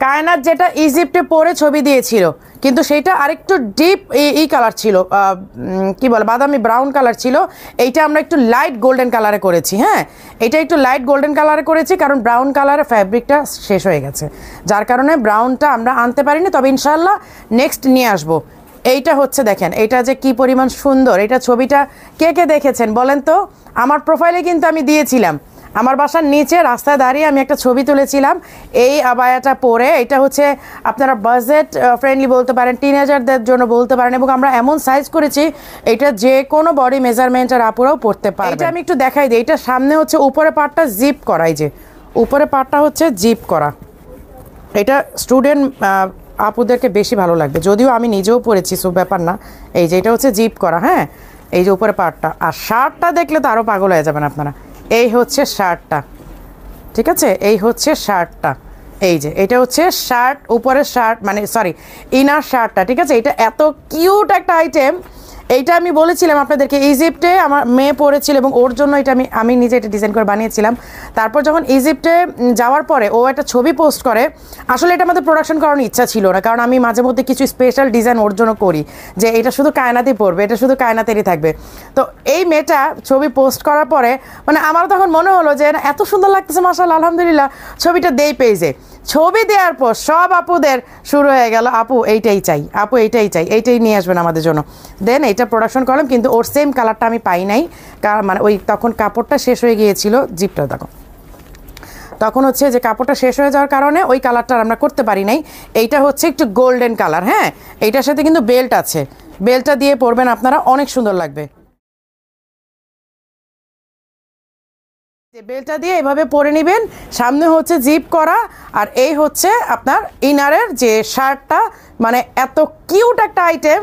কায়নাত যেটা ইজিপ্টে পরে ছবি দিয়েছিল, কিন্তু সেইটা আরেকটু ডিপ এই কালার ছিল, কি বলে বাদামি ব্রাউন কালার ছিল। এইটা আমরা একটু লাইট গোল্ডেন কালারে করেছি। হ্যাঁ, এটা একটু লাইট গোল্ডেন কালারে করেছি, কারণ ব্রাউন কালারের ফ্যাব্রিকটা শেষ হয়ে গেছে, যার কারণে ব্রাউনটা আমরা আনতে পারিনি। তবে ইনশাল্লাহ নেক্সট নিয়ে আসবো। এইটা হচ্ছে দেখেন, এটা যে কি পরিমাণ সুন্দর। এটা ছবিটা কে কে দেখেছেন বলেন তো? আমার প্রোফাইলে কিন্তু আমি দিয়েছিলাম, আমার বাসার নিচে রাস্তায় দাঁড়িয়ে আমি একটা ছবি তুলেছিলাম এই আবায়াটা পরে। এটা হচ্ছে আপনারা বাজেট ফ্রেন্ডলি বলতে পারেন, টিনেজারদের জন্য বলতে পারেন, এবং আমরা এমন সাইজ করেছি এটা যে কোনো বডি মেজারমেন্টের আপুরাও পরতে পারে। এটা আমি একটু দেখাই দিই। এটা সামনে হচ্ছে উপরে পার্টটা জিপ করা, এই যে উপরে পার্টটা হচ্ছে জিপ করা। এটা স্টুডেন্ট আপুদেরকে বেশি ভালো লাগবে, যদিও আমি নিজেও পরেছি, সব ব্যাপার না। এই যে এটা হচ্ছে জিপ করা। হ্যাঁ, এই যে উপরে পার্টটা। আর শার্টটা দেখলে তো আরও পাগল হয়ে যাবেন আপনারা। এই হচ্ছে শার্টটা, ঠিক আছে? এই হচ্ছে শার্টটা। এই যে এটা হচ্ছে শার্ট, উপরের শার্ট মানে সরি ইনার শার্টটা, ঠিক আছে? এটা এত কিউট একটা আইটেম। এইটা আমি বলেছিলাম আপনাদেরকে, ইজিপ্টে আমার মেয়ে পড়েছিল এবং ওর জন্য এটা আমি নিজে এটা ডিজাইন করে বানিয়েছিলাম। তারপর যখন ইজিপ্টে যাওয়ার পরে ও একটা ছবি পোস্ট করে, আসলে এটা আমাদের প্রোডাকশন করানোর ইচ্ছা ছিল না, কারণ আমি মাঝে মধ্যে কিছু স্পেশাল ডিজাইন ওর জন্য করি, যে এটা শুধু কায়নাতেই পড়বে, এটা শুধু কায়নাতেরই থাকবে। তো এই মেয়েটা ছবি পোস্ট করার পরে মানে আমার তখন মনে হলো যে এত সুন্দর লাগতেছে, মাশাআল্লাহ আলহামদুলিল্লাহ, ছবিটা দেই পেজে। ছবি দেওয়ার পর সব আপুদের শুরু হয়ে গেল, আপু এইটাই চাই, আপু এইটাই চাই, এইটাই নিয়ে আসবেন আমাদের জন্য। দেন এটা প্রোডাকশন করলাম, কিন্তু ওর সেম কালারটা আমি পাই নাই, মানে ওই তখন কাপড়টা শেষ হয়ে গিয়েছিল। জিপটা দেখো, তখন হচ্ছে যে কাপড়টা শেষ হয়ে যাওয়ার কারণে ওই কালারটা আমরা করতে পারি নাই। এইটা হচ্ছে একটু গোল্ডেন কালার। হ্যাঁ, এইটার সাথে কিন্তু বেল্ট আছে, বেল্টটা দিয়ে পরবেন আপনারা, অনেক সুন্দর লাগবে। বেল্টটা দিয়ে এভাবে পরে নেবেন, সামনে হচ্ছে জিপ করা, আর এই হচ্ছে আপনার ইনারের যে শার্টটা, মানে এত কিউট একটা আইটেম।